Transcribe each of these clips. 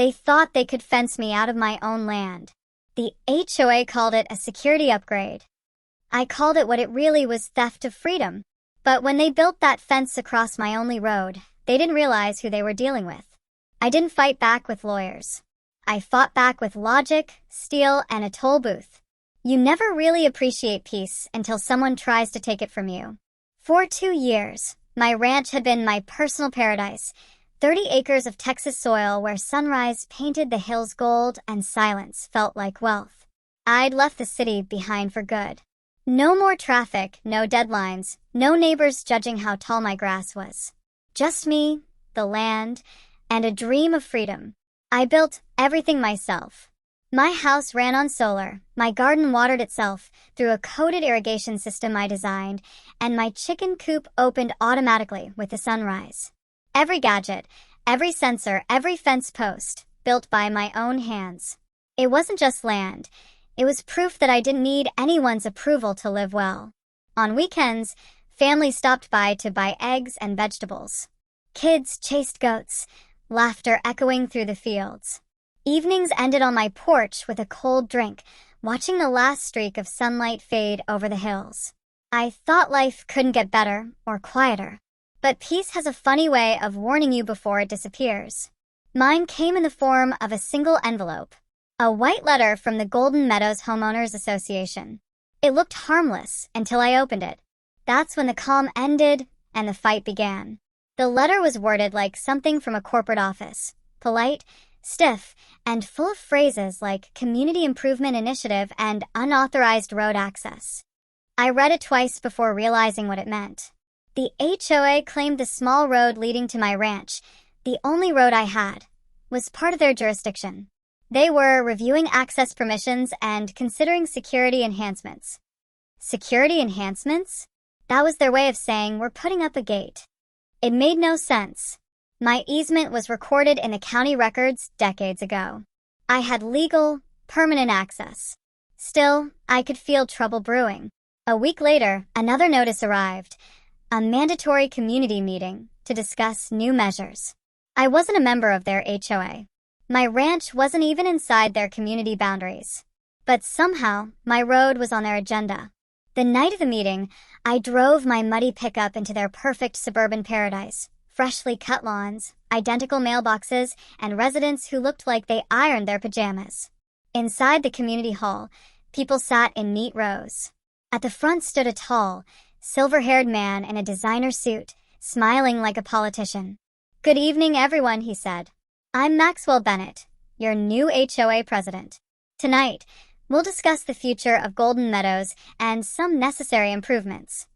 They thought they could fence me out of my own land. The HOA called it a security upgrade. I called it what it really was, theft of freedom. But when they built that fence across my only road, they didn't realize who they were dealing with. I didn't fight back with lawyers. I fought back with logic, steel, and a toll booth. You never really appreciate peace until someone tries to take it from you. For 2 years, my ranch had been my personal paradise, 30 acres of Texas soil where sunrise painted the hills gold and silence felt like wealth. I'd left the city behind for good. No more traffic, no deadlines, no neighbors judging how tall my grass was. Just me, the land, and a dream of freedom. I built everything myself. My house ran on solar, my garden watered itself through a coded irrigation system I designed, and my chicken coop opened automatically with the sunrise. Every gadget, every sensor, every fence post, built by my own hands. It wasn't just land. It was proof that I didn't need anyone's approval to live well. On weekends, families stopped by to buy eggs and vegetables. Kids chased goats, laughter echoing through the fields. Evenings ended on my porch with a cold drink, watching the last streak of sunlight fade over the hills. I thought life couldn't get better or quieter. But peace has a funny way of warning you before it disappears. Mine came in the form of a single envelope. A white letter from the Golden Meadows Homeowners Association. It looked harmless until I opened it. That's when the calm ended and the fight began. The letter was worded like something from a corporate office. Polite, stiff, and full of phrases like community improvement initiative and unauthorized road access. I read it twice before realizing what it meant. The HOA claimed the small road leading to my ranch, the only road I had, was part of their jurisdiction. They were reviewing access permissions and considering security enhancements. Security enhancements? That was their way of saying we're putting up a gate. It made no sense. My easement was recorded in the county records decades ago. I had legal, permanent access. Still, I could feel trouble brewing. A week later, another notice arrived. A mandatory community meeting to discuss new measures. I wasn't a member of their HOA. My ranch wasn't even inside their community boundaries. But somehow, my road was on their agenda. The night of the meeting, I drove my muddy pickup into their perfect suburban paradise. Freshly cut lawns, identical mailboxes, and residents who looked like they ironed their pajamas. Inside the community hall, people sat in neat rows. At the front stood a tall, silver-haired man in a designer suit, smiling like a politician. "Good evening, everyone," he said. "I'm Maxwell Bennett, your new HOA president. Tonight, we'll discuss the future of Golden Meadows and some necessary improvements."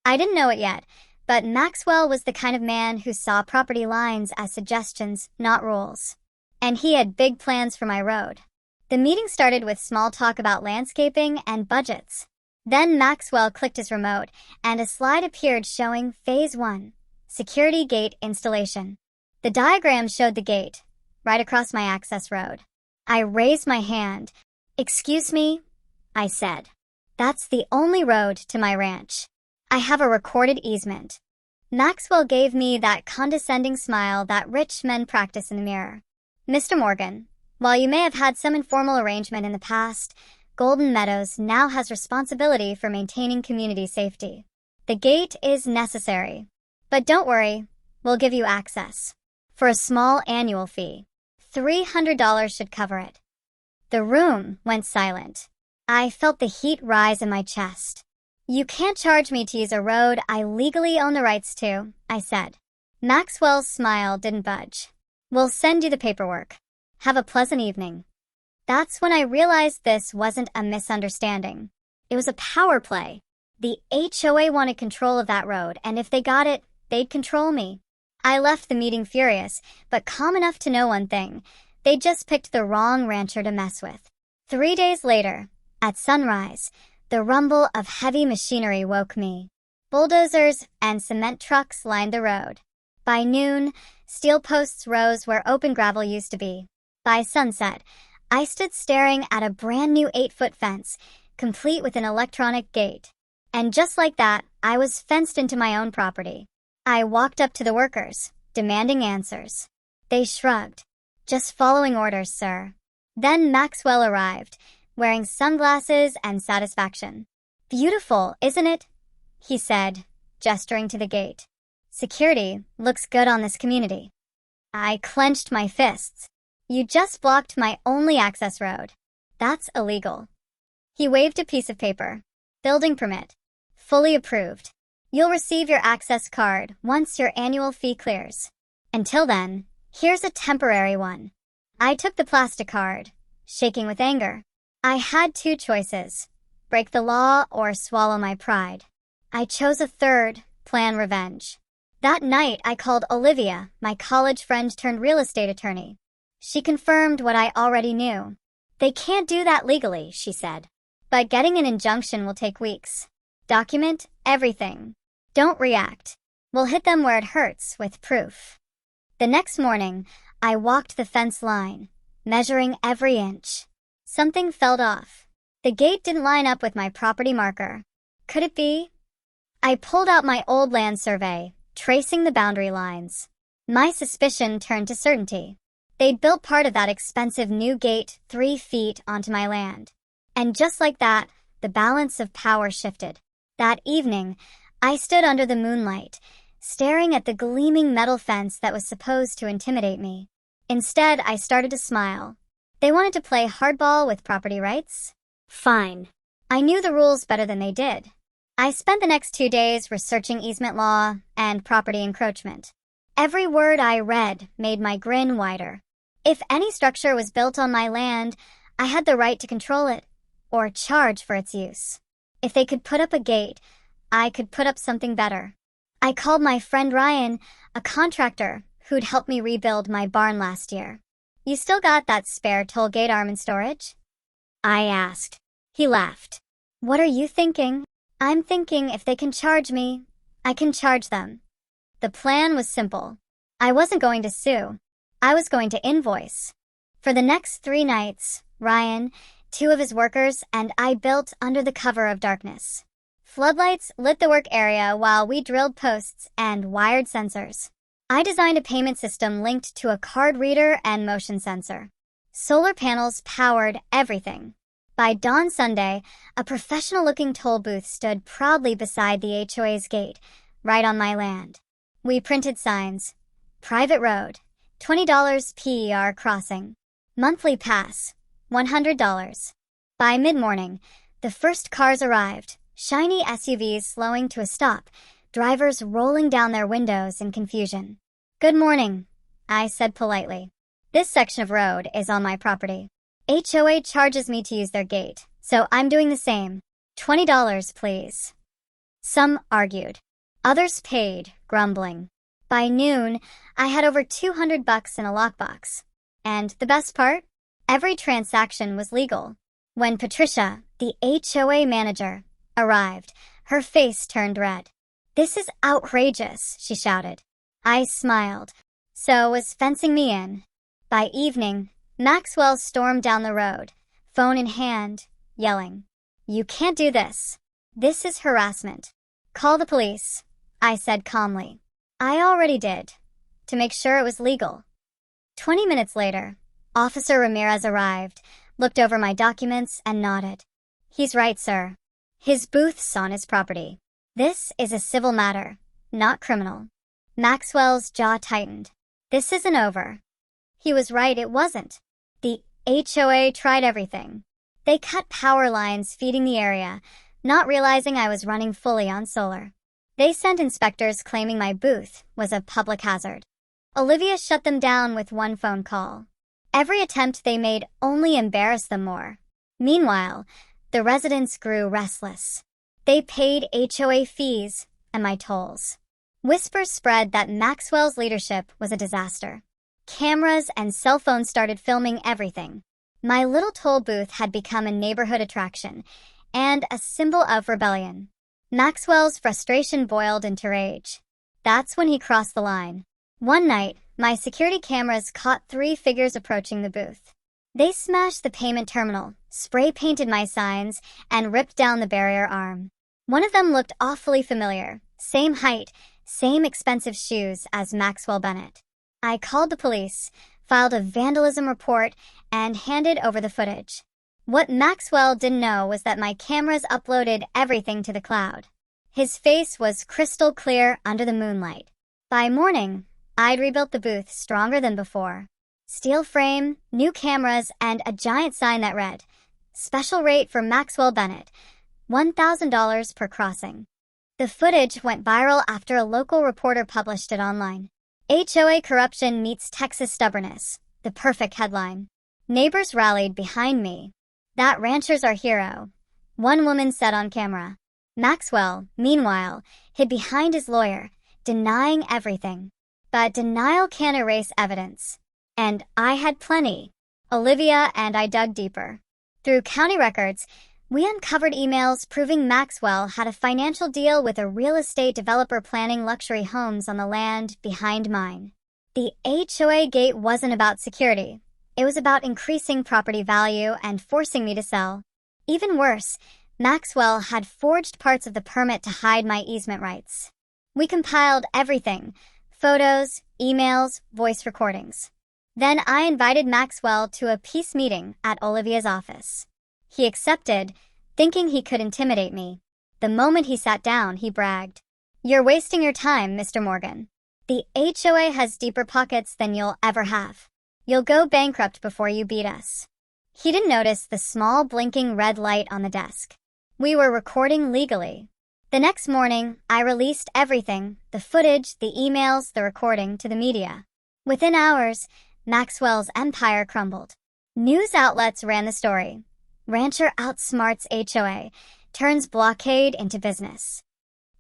I didn't know it yet, but Maxwell was the kind of man who saw property lines as suggestions, not rules. And he had big plans for my road. The meeting started with small talk about landscaping and budgets. Then Maxwell clicked his remote, and a slide appeared showing Phase 1, Security Gate Installation. The diagram showed the gate, right across my access road. I raised my hand. "Excuse me," I said. "That's the only road to my ranch. I have a recorded easement." Maxwell gave me that condescending smile that rich men practice in the mirror. "Mr. Morgan, while you may have had some informal arrangement in the past, Golden Meadows now has responsibility for maintaining community safety. The gate is necessary. But don't worry, we'll give you access. For a small annual fee. $300 should cover it." The room went silent. I felt the heat rise in my chest. "You can't charge me to use a road I legally own the rights to," I said. Maxwell's smile didn't budge. "We'll send you the paperwork. Have a pleasant evening." That's when I realized this wasn't a misunderstanding. It was a power play. The HOA wanted control of that road, and if they got it, they'd control me. I left the meeting furious, but calm enough to know one thing. They just picked the wrong rancher to mess with. 3 days later, at sunrise, the rumble of heavy machinery woke me. Bulldozers and cement trucks lined the road. By noon, steel posts rose where open gravel used to be. By sunset, I stood staring at a brand new 8-foot fence, complete with an electronic gate. And just like that, I was fenced into my own property. I walked up to the workers, demanding answers. They shrugged. Just following orders, sir. Then Maxwell arrived, wearing sunglasses and satisfaction. Beautiful, isn't it? He said, gesturing to the gate. Security looks good on this community. I clenched my fists. You just blocked my only access road. That's illegal. He waved a piece of paper. Building permit. Fully approved. You'll receive your access card once your annual fee clears. Until then, here's a temporary one. I took the plastic card, shaking with anger. I had two choices: break the law or swallow my pride. I chose a third, plan revenge. That night, I called Olivia, my college friend turned real estate attorney. She confirmed what I already knew. They can't do that legally, she said. But getting an injunction will take weeks. Document everything. Don't react. We'll hit them where it hurts with proof. The next morning, I walked the fence line, measuring every inch. Something felt off. The gate didn't line up with my property marker. Could it be? I pulled out my old land survey, tracing the boundary lines. My suspicion turned to certainty. They'd built part of that expensive new gate 3 feet onto my land. And just like that, the balance of power shifted. That evening, I stood under the moonlight, staring at the gleaming metal fence that was supposed to intimidate me. Instead, I started to smile. They wanted to play hardball with property rights? Fine. I knew the rules better than they did. I spent the next 2 days researching easement law and property encroachment. Every word I read made my grin wider. If any structure was built on my land, I had the right to control it, or charge for its use. If they could put up a gate, I could put up something better. I called my friend Ryan, a contractor who'd helped me rebuild my barn last year. You still got that spare toll gate arm in storage? I asked. He laughed. What are you thinking? I'm thinking if they can charge me, I can charge them. The plan was simple. I wasn't going to sue. I was going to invoice. For the next 3 nights, Ryan, 2 of his workers, and I built under the cover of darkness. Floodlights lit the work area while we drilled posts and wired sensors. I designed a payment system linked to a card reader and motion sensor. Solar panels powered everything. By dawn Sunday, a professional-looking toll booth stood proudly beside the HOA's gate, right on my land. We printed signs. Private road, $20 PER crossing. Monthly pass, $100. By mid-morning, the first cars arrived, shiny SUVs slowing to a stop, drivers rolling down their windows in confusion. Good morning, I said politely. This section of road is on my property. HOA charges me to use their gate, so I'm doing the same. $20, please. Some argued. Others paid, grumbling. By noon, I had over $200 in a lockbox. And the best part? Every transaction was legal. When Patricia, the HOA manager, arrived, her face turned red. This is outrageous, she shouted. I smiled. So was fencing me in. By evening, Maxwell stormed down the road, phone in hand, yelling, "You can't do this. This is harassment. Call the police," I said calmly. I already did, to make sure it was legal. 20 minutes later, Officer Ramirez arrived, looked over my documents, and nodded. He's right, sir. His booth's on his property. This is a civil matter, not criminal. Maxwell's jaw tightened. This isn't over. He was right, it wasn't. The HOA tried everything. They cut power lines feeding the area, not realizing I was running fully on solar. They sent inspectors claiming my booth was a public hazard. Olivia shut them down with one phone call. Every attempt they made only embarrassed them more. Meanwhile, the residents grew restless. They paid HOA fees and my tolls. Whispers spread that Maxwell's leadership was a disaster. Cameras and cell phones started filming everything. My little toll booth had become a neighborhood attraction and a symbol of rebellion. Maxwell's frustration boiled into rage. That's when he crossed the line. One night, my security cameras caught 3 figures approaching the booth. They smashed the payment terminal, spray-painted my signs, and ripped down the barrier arm. One of them looked awfully familiar. Same height, same expensive shoes as Maxwell Bennett. I called the police, filed a vandalism report, and handed over the footage. What Maxwell didn't know was that my cameras uploaded everything to the cloud. His face was crystal clear under the moonlight. By morning, I'd rebuilt the booth stronger than before. Steel frame, new cameras, and a giant sign that read, "Special rate for Maxwell Bennett, $1,000 per crossing." The footage went viral after a local reporter published it online. HOA corruption meets Texas stubbornness, the perfect headline. Neighbors rallied behind me. "That rancher's our hero," one woman said on camera. Maxwell, meanwhile, hid behind his lawyer, denying everything. But denial can't erase evidence. And I had plenty. Olivia and I dug deeper. Through county records, we uncovered emails proving Maxwell had a financial deal with a real estate developer planning luxury homes on the land behind mine. The HOA gate wasn't about security. It was about increasing property value and forcing me to sell. Even worse, Maxwell had forged parts of the permit to hide my easement rights. We compiled everything: photos, emails, voice recordings. Then I invited Maxwell to a peace meeting at Olivia's office. He accepted, thinking he could intimidate me. The moment he sat down, he bragged, "You're wasting your time, Mr. Morgan. The HOA has deeper pockets than you'll ever have. You'll go bankrupt before you beat us." He didn't notice the small blinking red light on the desk. We were recording legally. The next morning, I released everything, the footage, the emails, the recording, to the media. Within hours, Maxwell's empire crumbled. News outlets ran the story. Rancher outsmarts HOA, turns blockade into business.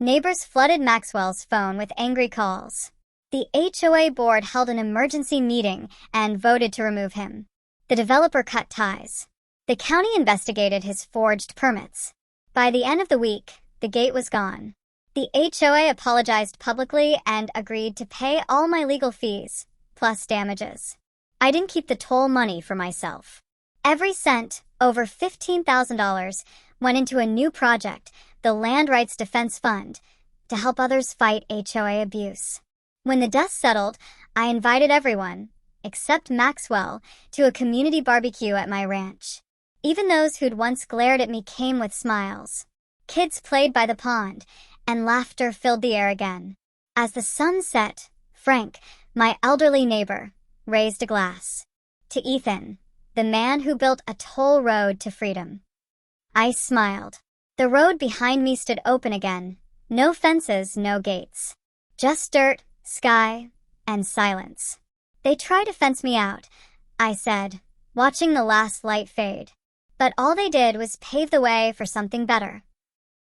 Neighbors flooded Maxwell's phone with angry calls. The HOA board held an emergency meeting and voted to remove him. The developer cut ties. The county investigated his forged permits. By the end of the week, the gate was gone. The HOA apologized publicly and agreed to pay all my legal fees, plus damages. I didn't keep the toll money for myself. Every cent, over $15,000, went into a new project, the Land Rights Defense Fund, to help others fight HOA abuse. When the dust settled, I invited everyone, except Maxwell, to a community barbecue at my ranch. Even those who'd once glared at me came with smiles. Kids played by the pond, and laughter filled the air again. As the sun set, Frank, my elderly neighbor, raised a glass. To Ethan, the man who built a toll road to freedom. I smiled. The road behind me stood open again. No fences, no gates. Just dirt, sky, and silence. "They tried to fence me out," I said, watching the last light fade. "But all they did was pave the way for something better."